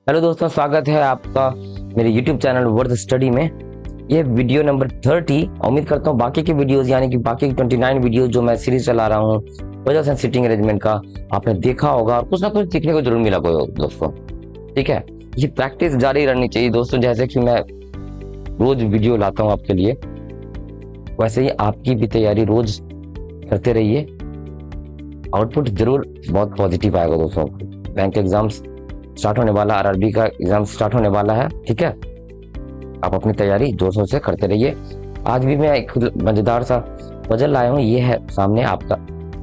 Hello दोस्तों, स्वागत है आपका मेरे YouTube चैनल वर्थ स्टडी में। ये वीडियो नंबर 30। उम्मीद करता हूँ बाकी की वीडियोस यानी कि बाकी की 29 वीडियो जो मैं सीरीज चला रहा हूँ पजल्स एंड सिटिंग अरेंजमेंट का, आपने देखा होगा और कुछ ना कुछ सीखने को जरूर मिला होगा दोस्तों। ठीक है, ये प्रैक्टिस जारी रहनी चाहिए दोस्तों। जैसे कि मैं रोज वीडियो लाता हूँ आपके लिए, वैसे ही आपकी भी तैयारी रोज करते रहिए। आउटपुट जरूर बहुत पॉजिटिव आएगा दोस्तों। बैंक एग्जाम्स स्टार्ट होने वाला, आरआरबी का एग्जाम स्टार्ट होने वाला है। ठीक है, आप अपनी तैयारी जोर शोर से करते रहिए। आज भी मैं एक मजेदार सा पजल लाया हूँ। ये है सामने आपका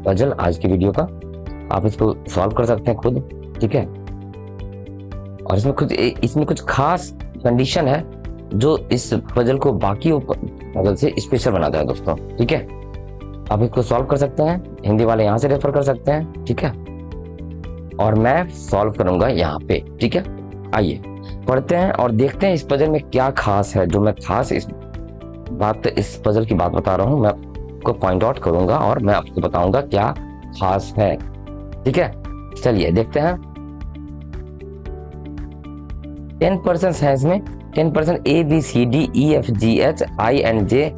पजल आज की वीडियो का। आप इसको सॉल्व कर सकते हैं खुद। ठीक है, और इसमें कुछ खास कंडीशन है जो इस पजल को बाकी पजल से स्पेशल बनाता है दोस्तों। ठीक है, आप इसको सॉल्व कर सकते हैं। हिंदी वाले यहाँ से रेफर कर सकते हैं। ठीक है, और मैं सॉल्व करूंगा यहाँ पे। ठीक है, आइए पढ़ते हैं और देखते हैं इस पजल में क्या खास है। जो मैं खास इस पजल की बात बता रहा हूँ, मैं आपको पॉइंट आउट करूंगा और मैं आपको बताऊंगा क्या खास है। ठीक है, चलिए देखते हैं। 10% है इसमें। 10% A B C D E F G H I and J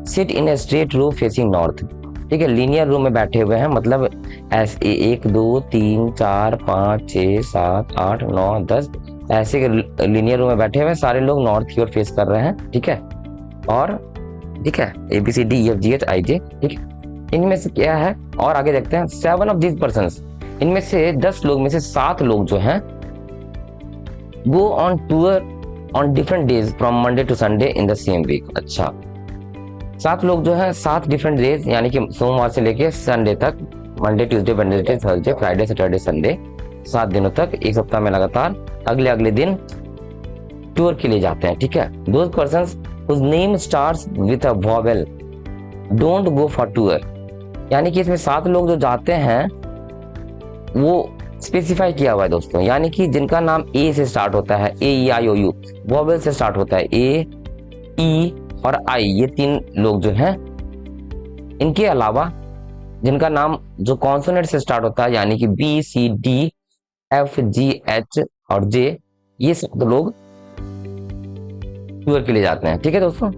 sit in a straight row facing north. ठीक है, लीनियर रो में बैठे हुए हैं, मतलब ऐसे 1 2 3 4 5 6 7 8 9 10 ऐसे लीनियर रो में बैठे हुए हैं। सारे लोग नॉर्थ की ओर फेस कर रहे हैं। ठीक है, और ठीक है ABCDEFGHIJ। ठीक है, इनमें से क्या है और आगे देखते हैं। 7 ऑफ दीज पर्सन्स, इनमें से 10 लोग में से 7 लोग जो हैं go on tour on different days from Monday to Sunday in the same week. अच्छा, 7 लोग जो है 7 डिफरेंट डेज यानी कि सोमवार से लेके संडे तक, Monday Tuesday Wednesday Thursday Friday Saturday Sunday, 7 दिनों तक एक सप्ताह में लगातार अगले अगले दिन टूर के लिए जाते हैं। ठीक है, those persons whose name starts with a vowel don't go for tour. यानी कि इसमें 7 लोग जो जाते हैं वो स्पेसिफाई किया हुआ है दोस्तों, यानी कि जिनका नाम ए से स्टार्ट होता है, AEIOU वॉवेल से स्टार्ट होता है, A E और I, ये 3 लोग जो हैं। इनके अलावा जिनका नाम जो कॉन्सोनेंट से स्टार्ट होता है, यानी कि BCDFGH और J, ये सब लोग टूर के लिए जाते हैं। ठीक है दोस्तों,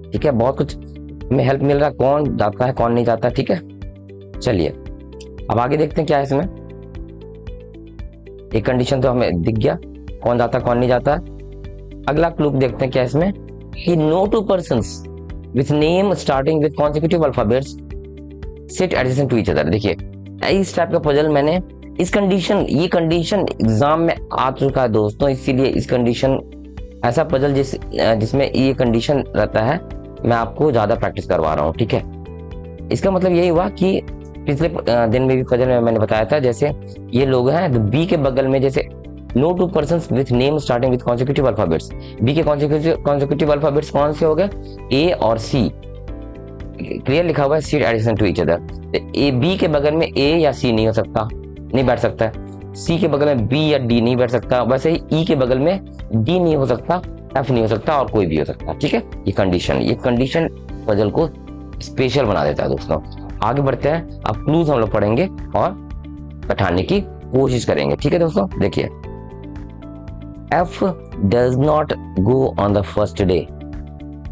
ठीक है, बहुत कुछ में हेल्प मिल रहा है, कौन जाता है कौन नहीं जाता। ठीक है, चलिए अब आगे देखते हैं क्या है इसमें। एक कंडीशन तो हमें दिख गया, कौन जाता कौन नहीं जाता। अगला क्लू देखते हैं क्या है इसमें। He no two persons with name starting with consecutive alphabets sit adjacent to each other। देखिए इस टाइप का पजल मैंने ये कंडीशन एग्जाम में आ चुका है दोस्तों, इसीलिए इस कंडीशन ऐसा पजल जिसमें ये कंडीशन रहता है मैं आपको ज्यादा प्रैक्टिस करवा रहा हूँ। ठीक है, इसका मतलब यही हुआ कि पिछले दिन में भी पजल में मैंने बताया था, जैसे ये लोग हैं तो बी के बगल में जैसे no two persons with name starting with consecutive alphabets. B के कॉन्सेक्यूटिव अल्फाबेट्स कौन से हो गए, ए और सी। क्लियर लिखा हुआ है seat addition to each other. A B के बगल में ए या सी नहीं हो सकता, नहीं बैठ सकता। सी के बगल में बी या डी नहीं बैठ सकता। वैसे ही ई के बगल में डी नहीं हो सकता, एफ नहीं हो सकता और कोई भी हो सकता। ठीक है, ये कंडीशन पजल को स्पेशल बना देता है दोस्तों। आगे बढ़ते हैं, अब क्लूज हम लोग पढ़ेंगे और बैठाने की कोशिश करेंगे। ठीक है दोस्तों, देखिए F does not go on the first day।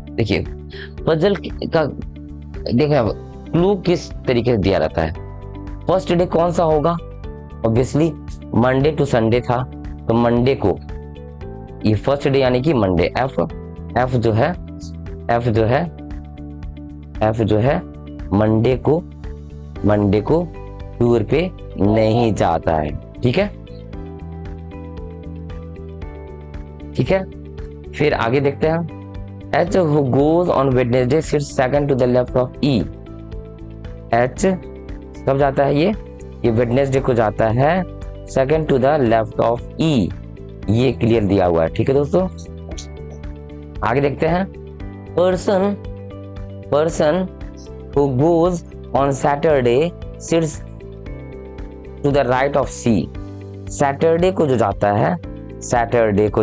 देखिए पजल का देखिए क्लू किस तरीके से दिया रहता है। फर्स्ट डे कौन सा होगा, ऑब्वियसली मंडे टू संडे था, तो मंडे को ये फर्स्ट डे यानी कि मंडे। F जो है मंडे को टूर पे नहीं जाता है। ठीक है, फिर आगे देखते हैं। H who goes on Wednesday sits second to the left of E। H कब जाता है, ये वेडनेसडे को जाता है second to the left of E। ये क्लियर दिया हुआ है। ठीक है दोस्तों, आगे देखते हैं। Person who goes on Saturday sits to the right of C। Saturday को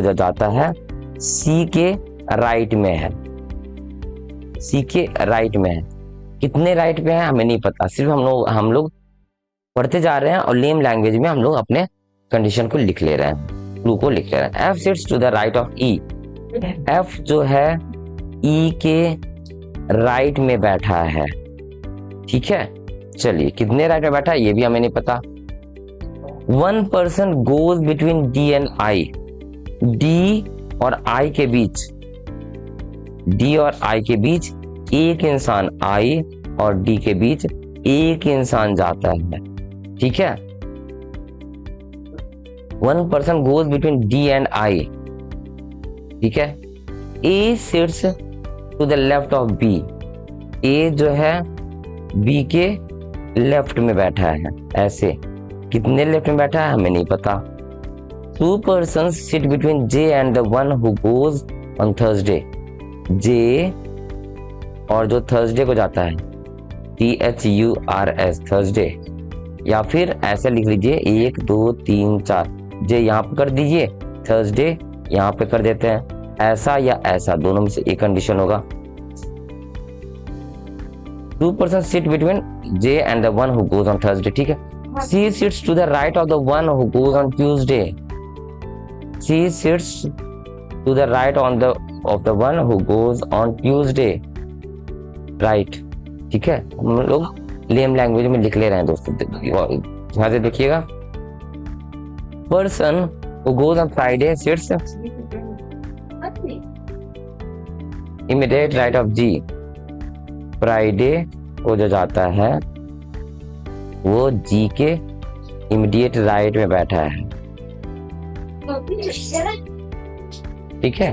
जो जाता है सी के राइट में है। कितने राइट पे है हमें नहीं पता, सिर्फ हम लोग पढ़ते जा रहे हैं और लेम लैंग्वेज में हम लोग अपने कंडीशन को लिख ले रहे हैं, क्लू को लिख ले रहे हैं। F sits to the right of E. F जो है ई के राइट में बैठा है, ठीक है। चलिए कितने राइट में बैठा है ये भी हमें नहीं पता। One person goes between D and I. D और आई के बीच, डी और आई के बीच एक इंसान, आई और डी के बीच एक इंसान जाता है, ठीक है। One person goes between D and I, ठीक है। A sits to the left of B. A जो है बी के लेफ्ट में बैठा है, ऐसे। कितने लेफ्ट में बैठा है हमें नहीं पता। Two person sit between J and the one who goes on Thursday. J और जो थर्सडे को जाता है, THURS, थर्सडे। या फिर ऐसे लिख लीजिए 1 2 3 4, जे यहाँ पे कर दीजिए, थर्सडे यहाँ पे कर देते हैं। ऐसा या ऐसा, दोनों में से एक कंडीशन होगा। Two person sit between J and the one who goes on Thursday, ठीक है। C sits to the right of the one who goes on Tuesday. C sits to the right of the one who goes on Tuesday, right, ठीक है। हम लोग लेम language में लिख ले रहे हैं दोस्तों, ध्यान से देखिएगा। Person who goes on Friday sits immediate right of G. Friday को जो जाता है वो जी के इमीडिएट राइट में बैठा है, ठीक है।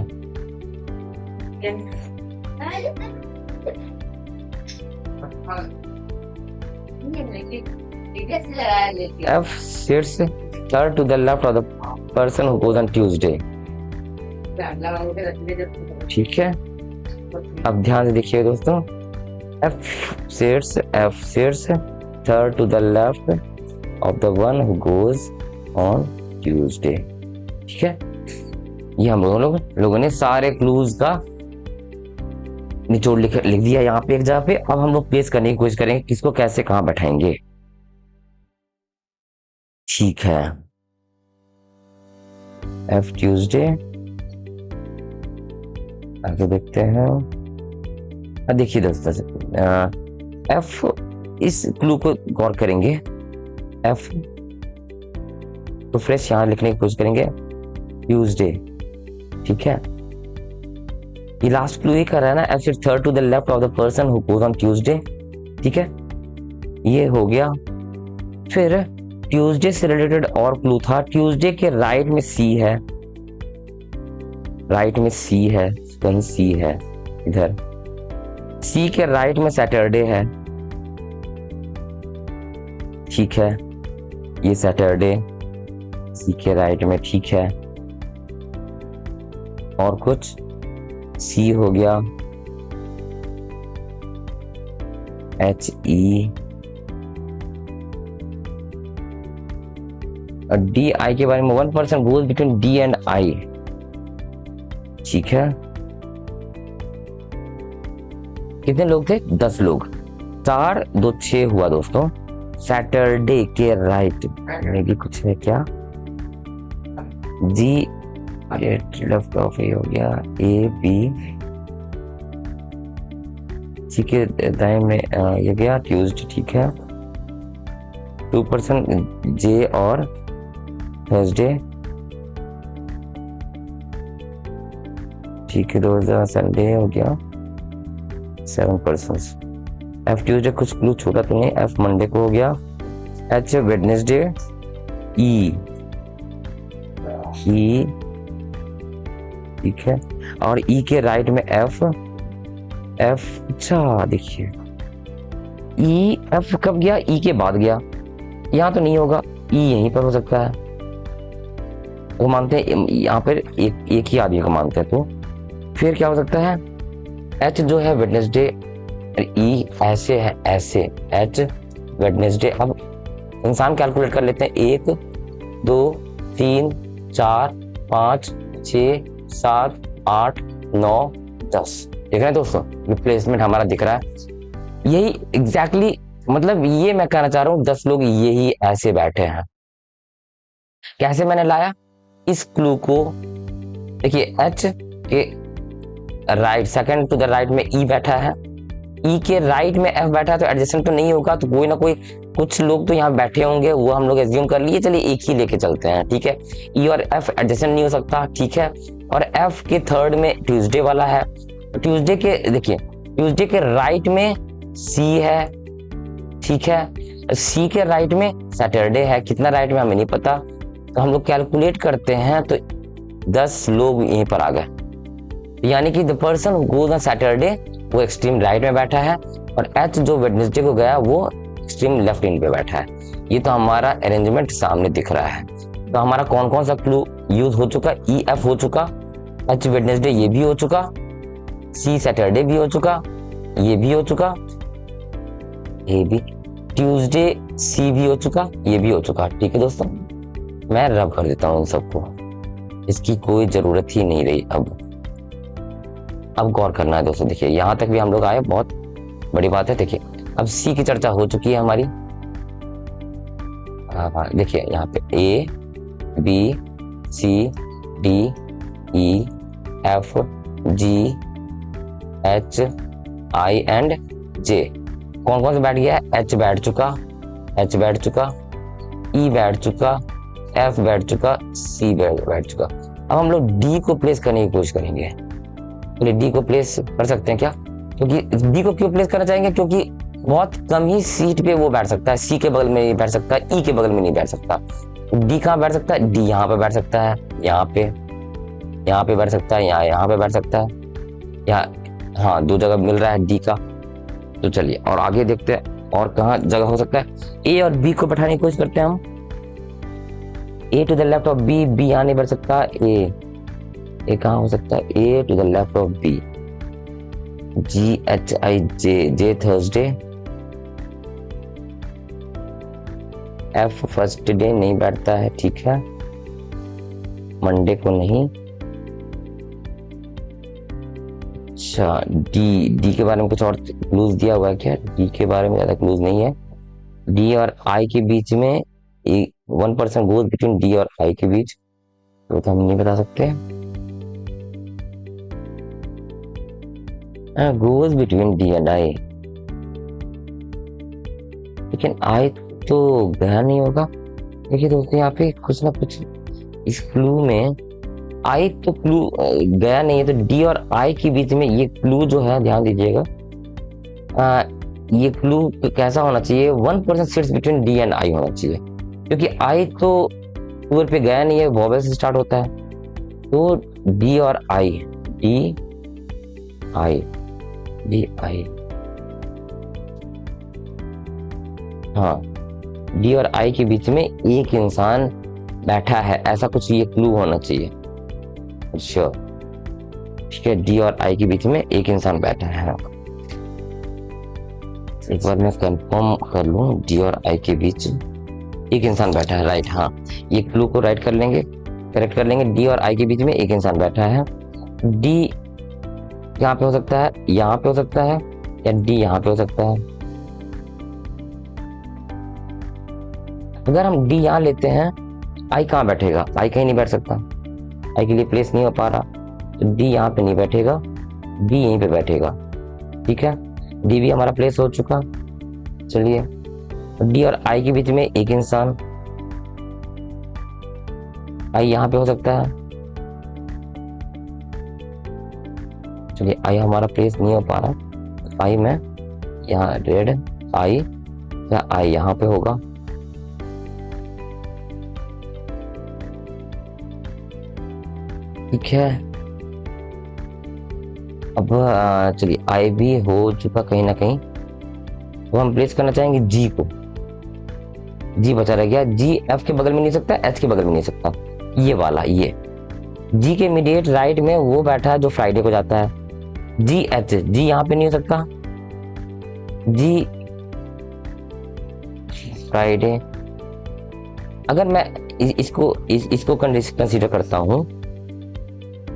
F sits third to the left of the person who goes on Tuesday, ठीक है। अब ध्यान से देखिए दोस्तों। F sits third to the left of the one who goes on Tuesday, ठीक है। ये हम लोगों ने सारे क्लूज का निचोड़ लिख दिया यहाँ पे एक जगह पे। अब हम लोग प्लेस करने की कोशिश करेंगे किसको कैसे कहाँ बैठाएंगे, ठीक है। F ट्यूसडे, आगे देखते हैं। देखिए दोस्तों, F, इस क्लू को गौर करेंगे। F तो फ्रेश यहाँ लिखने की कोशिश करेंगे, ट्यूसडे, ठीक है। ये लास्ट क्लू ये कर रहा है ना, F sits third to the left of the person who goes on Tuesday, ठीक है। ये हो गया। फिर ट्यूसडे से रिलेटेड और क्लू था। ट्यूसडे के राइट में सी है, राइट में सी है, कहीं सी है इधर। सी के राइट में सैटरडे है, ठीक है। ये सैटरडे सी के राइट में, ठीक है। और कुछ सी हो गया, HE। और डी आई के बारे में, one person goes between D and I, ठीक है। कितने लोग थे? 10 लोग। 4 2 6 हुआ दोस्तों। सैटरडे के राइट में भी कुछ है क्या? जी लेफ्ट ऑफ ए हो गया, A B, ठीक है। दाएं में ये गया ट्यूसडे, ठीक है। 2 पर्सन जे और थर्सडे, ठीक है। 2000 संडे हो गया, 7 पर्सन्स। F ट्यूसडे कुछ क्लू छोटा तो नहीं, F मंडे को हो गया। H वेडनेसडे, E ही, ठीक है। और E के राइट में F, अच्छा देखिए E, F कब गया? E के बाद गया। यहाँ तो नहीं होगा, E यहीं पर हो सकता है। वो मानते हैं यहाँ पर एक ही आदमी को मानते हैं, तो फिर क्या हो सकता है? H जो है वेडनेसडे, E ऐसे है, ऐसे H वेडनेसडे। अब इंसान कैलकुलेट कर लेते हैं। 1 2 3 4 5 6 7 8 9 10, देख रहे हैं दोस्तों? रिप्लेसमेंट हमारा दिख रहा है। यही एग्जैक्टली मतलब ये मैं कहना चाह रहा हूँ 10 लोग यही ऐसे बैठे हैं। कैसे मैंने लाया इस क्लू को, देखिए एच के right, second to the right में ई बैठा है, ई के राइट में एफ बैठा है, तो एडजेसेंट तो नहीं होगा, तो कोई ना कोई कुछ लोग तो यहाँ बैठे होंगे, वो हम लोग एज्यूम कर लिए, चलिए एक ही लेके चलते हैं, ठीक है। ई और एफ एडजेसेंट नहीं हो सकता, ठीक है। और एफ के थर्ड में ट्यूसडे वाला है, ट्यूसडे के देखिए ट्यूसडे के राइट में सी है, ठीक है। सी के राइट में सैटरडे है, कितना राइट में हमें नहीं पता, तो हम लोग कैलकुलेट करते हैं तो 10 लोग यहीं पर आ गए। यानी कि the person who goes on Saturday वो एक्सट्रीम राइट में बैठा है, और एच जो वेडनेसडे को गया वो एक्सट्रीम लेफ्ट इन पे बैठा है। ये तो हमारा अरेंजमेंट सामने दिख रहा है। तो हमारा कौन कौन सा क्लू यूज हो चुका, ई एफ हो चुका, एच वेडनेसडे ये भी हो चुका, सी सैटरडे भी हो चुका, ये भी हो चुका, ये भी ट्यूसडे सी भी हो चुका, ये भी हो चुका, ठीक है दोस्तों। मैं रब कर देता हूँ इन सबको, इसकी कोई जरूरत ही नहीं रही। अब गौर करना है दोस्तों, देखिए यहां तक भी हम लोग आए, बहुत बड़ी बात है। देखिए अब सी की चर्चा हो चुकी है हमारी, देखिए यहाँ पे A B C D E F G H I and J, कौन कौन से बैठ गया है, एच बैठ चुका, एच बैठ चुका, ई बैठ चुका, एफ बैठ चुका, सी बैठ चुका। अब हम लोग डी को प्लेस करने की कोशिश करेंगे। तो डी को प्लेस कर सकते हैं क्या, क्योंकि डी को क्यों प्लेस करना चाहेंगे, क्योंकि बहुत कम ही सीट पे वो बैठ सकता है, सी के बगल में नहीं बैठ सकता, ई के बगल में नहीं बैठ सकता। डी कहाँ बैठ सकता है, डी यहाँ पे बैठ सकता है, यहाँ पे बैठ सकता है, यहाँ पे बैठ सकता है, यहाँ हाँ 2 जगह मिल रहा है डी का। तो चलिए और आगे देखते हैं और कहाँ जगह हो सकता है। ए और बी को बैठाने की कोशिश करते हैं हम, A to the left of B, B यहाँ नहीं बैठ सकता, ए कहाँ हो सकता है, A to the left of B, G H I J, J Thursday, F first day नहीं बैठता है, ठीक है, मंडे को नहीं। अच्छा डी के बारे में कुछ और क्लूज दिया हुआ है क्या, डी के बारे में ज्यादा क्लूज नहीं है। डी और आई के बीच में 1% गोज बिटवीन डी और आई के बीच, तो हम नहीं बता सकते। गोज बिटवीन डी एंड आई, लेकिन आई तो गया नहीं होगा। देखिए दोस्तों यहाँ पे कुछ ना कुछ इस क्लू में, आई तो क्लू गया नहीं है, तो डी और आई के बीच में ये क्लू जो है ध्यान दीजिएगा, ये क्लू कैसा होना चाहिए, 1% सीट्स बिटवीन डी एंड आई होना चाहिए, क्योंकि आई तो ऊपर पे गया नहीं है, वॉवेल से स्टार्ट होता है। तो डी और आई, डी आई, डी आई, हाँ डी और आई के बीच में एक इंसान बैठा है, ऐसा कुछ ये क्लू होना चाहिए। अच्छा ठीक है, डी और आई के बीच में एक इंसान बैठा है। एक बार मैं कंफर्म कर लूं, डी और आई के बीच एक इंसान बैठा है, राइट, हाँ ये क्लू को राइट कर लेंगे, करेक्ट कर लेंगे। डी और आई के बीच में एक इंसान बैठा है, डी यहाँ पे हो सकता है, यहाँ पे हो सकता है, या डी यहाँ पे हो सकता है। अगर हम डी यहाँ लेते हैं, आई कहाँ बैठेगा, आई कहीं नहीं बैठ सकता, आई के लिए प्लेस नहीं हो पा रहा, तो डी यहाँ पे नहीं बैठेगा, डी यहीं पे बैठेगा, ठीक है। डी भी हमारा प्लेस हो चुका। चलिए डी और आई के बीच में एक इंसान, आई यहाँ पे हो सकता है, चलिए आई हमारा प्लेस नहीं हो पा रहा, आई में यहाँ रेड आई, या आई यहाँ पे होगा, ठीक है। अब चलिए आई भी हो चुका कहीं ना कहीं, तो हम प्लेस करना चाहेंगे जी को, जी बचा रह गया, जी एफ के बगल में नहीं सकता, एच के बगल में नहीं सकता, ये वाला, ये जी के इमीडिएट राइट में वो बैठा है जो फ्राइडे को जाता है, जी एच, जी यहाँ पे नहीं हो सकता, जी फ्राइडे। अगर मैं इसको कंसीडर करता हूं,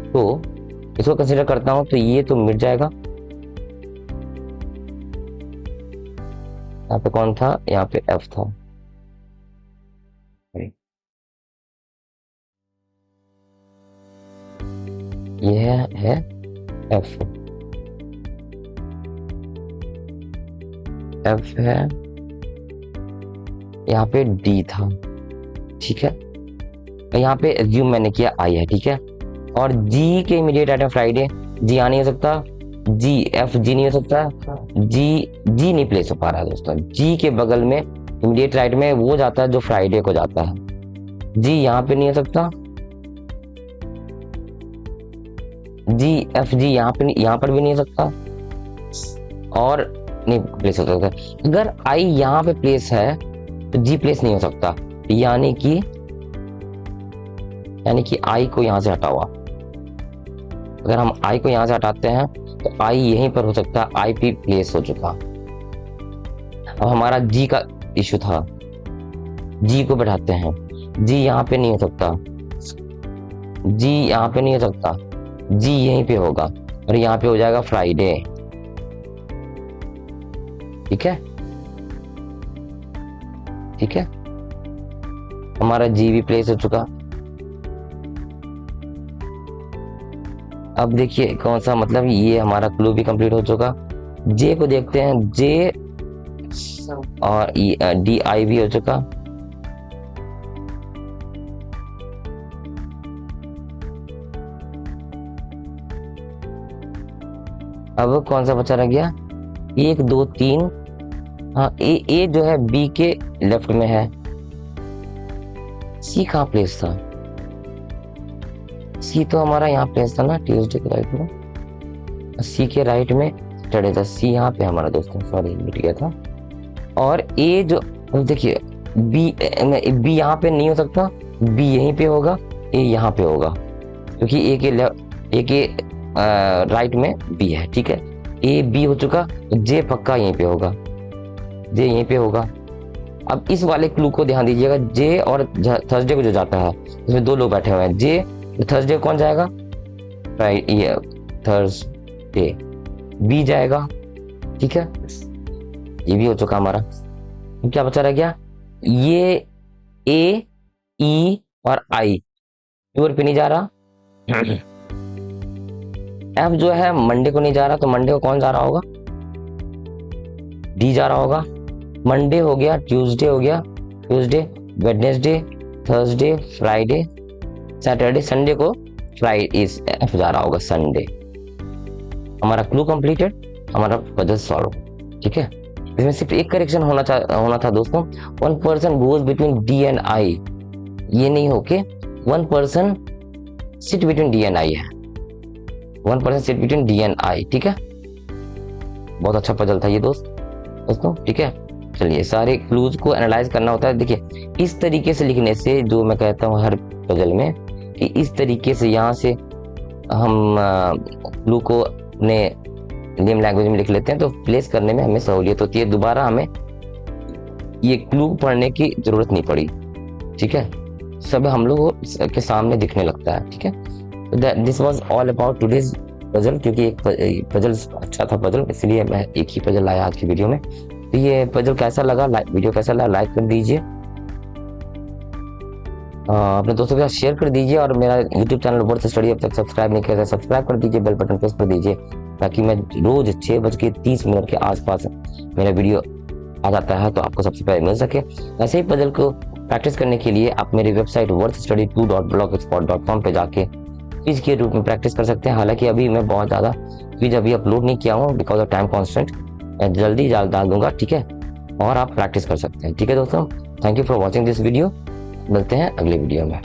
तो इसको कंसीडर करता हूं तो ये तो मिट जाएगा, यहाँ पे कौन था, यहाँ पे एफ था। यह है एफ, एफ है, यहाँ पे डी था, ठीक है। यहाँ पे एज्यूम मैंने किया आई है, ठीक है। और जी के इमीडिएट राइट में फ्राइडे, जी आ नहीं हो सकता, जी एफ जी नहीं हो सकता, जी नहीं प्लेस हो पा रहा है दोस्तों। जी के बगल में इमीडिएट राइट में वो जाता है जो फ्राइडे को जाता है, जी यहाँ पे नहीं हो सकता, जी एफ जी यहाँ पे, यहाँ पर भी नहीं हो सकता और नहीं प्लेस हो सकता। अगर आई यहाँ पे प्लेस है तो जी प्लेस नहीं हो सकता, यानी कि आई को यहां से हटा हुआ। अगर हम आई को यहां से हटाते हैं तो आई यहीं पर हो सकता है, आई पी प्लेस हो चुका। अब हमारा जी का इशू था, जी को बैठाते हैं, जी यहाँ पे नहीं हो सकता, जी यहाँ पे नहीं हो सकता, जी यहीं पे होगा और यहाँ पे हो जाएगा फ्राइडे, ठीक है, ठीक है। हमारा जी भी प्लेस हो चुका। अब देखिए कौन सा, मतलब ये हमारा क्लू भी कंप्लीट हो चुका। जे को देखते हैं, जे और डी आई भी हो चुका। अब कौन सा बचा रह गया, 1 2 3, हाँ ए जो है बी के लेफ्ट में है। सी कहाँ प्लेस था, सी तो हमारा यहाँ प्लेस था ना ट्यूसडे के राइट में, सी के राइट में सैटरडे था, सी यहाँ पे हमारा दोस्तों, सॉरी मिट गया था। और ए जो देखिए बी यहाँ पे नहीं हो सकता, बी यहीं पे होगा, ए यहाँ पे होगा, क्योंकि ए के राइट में बी है, ठीक है। ए बी हो चुका, जे पक्का यहीं पे होगा, जे यहीं पे होगा। अब इस वाले क्लू को ध्यान दीजिएगा, जे और थर्सडे को जो जाता है इसमें 2 लोग बैठे हुए हैं, जे थर्सडे कौन जाएगा, ये थर्सडे, बी जाएगा, ठीक है। ये भी हो चुका हमारा। क्या बचा रह गया, ये ए ई और आई प्योर पे नहीं जा रहा, एफ जो है मंडे को नहीं जा रहा, तो मंडे को कौन जा रहा होगा, डी जा रहा होगा। मंडे हो गया, ट्यूसडे हो गया, Tuesday, Wednesday, Thursday, Friday, Saturday, Sunday को फ्राइडे एफ जा रहा होगा, संडे। हमारा क्लू कंप्लीटेड, हमारा पजल सॉल्व, ठीक है। इसमें सिर्फ एक करेक्शन होना था दोस्तों, 1 person goes between D and आई, ये नहीं होके 1 person sit between D and आई है, 1 person sit between D and I, ठीक है। बहुत अच्छा पजल था ये दोस्तों, ठीक है। चलिए, सारे क्लूज को एनालाइज करना होता है। देखिए इस तरीके से लिखने से, जो मैं कहता हूँ हर पजल में कि इस तरीके से यहाँ से हम क्लू को अपने नेम लैंग्वेज में लिख लेते हैं तो प्लेस करने में हमें सहूलियत होती है, दोबारा हमें ये क्लू पढ़ने की जरूरत नहीं पड़ी, ठीक है। सब हम लोग के सामने दिखने लगता है, ठीक है। This was all about today's puzzle, क्योंकि एक पजल अच्छा था पजल, इसलिए मैं एक ही पजल लाया आज की वीडियो में। तो ये पजल कैसा लगा, वीडियो कैसा लगा, लाइक कर दीजिए, अपने दोस्तों के साथ शेयर कर दीजिए, और मेरा YouTube चैनल वर्थ स्टडी अब तक सब्सक्राइब नहीं किया है, सब्सक्राइब कर दीजिए, बेल बटन प्रेस कर दीजिए, ताकि मैं रोज 6:30 के आसपास मेरा वीडियो आ जाता है तो आपको सबसे पहले मिल सके। ऐसे ही पजल को प्रैक्टिस करने के लिए आप मेरी वेबसाइट worthstudy2.blogspot.com पे जाके क्विज के रूप में प्रैक्टिस कर सकते हैं। हालांकि अभी मैं बहुत ज़्यादा क्विज अभी अपलोड नहीं किया हूँ बिकॉज ऑफ टाइम कॉन्स्टेंट, मैं जल्दी डाल दूंगा, ठीक है। और आप प्रैक्टिस कर सकते हैं, ठीक है दोस्तों। Thank you for watching this video, मिलते हैं अगले वीडियो में।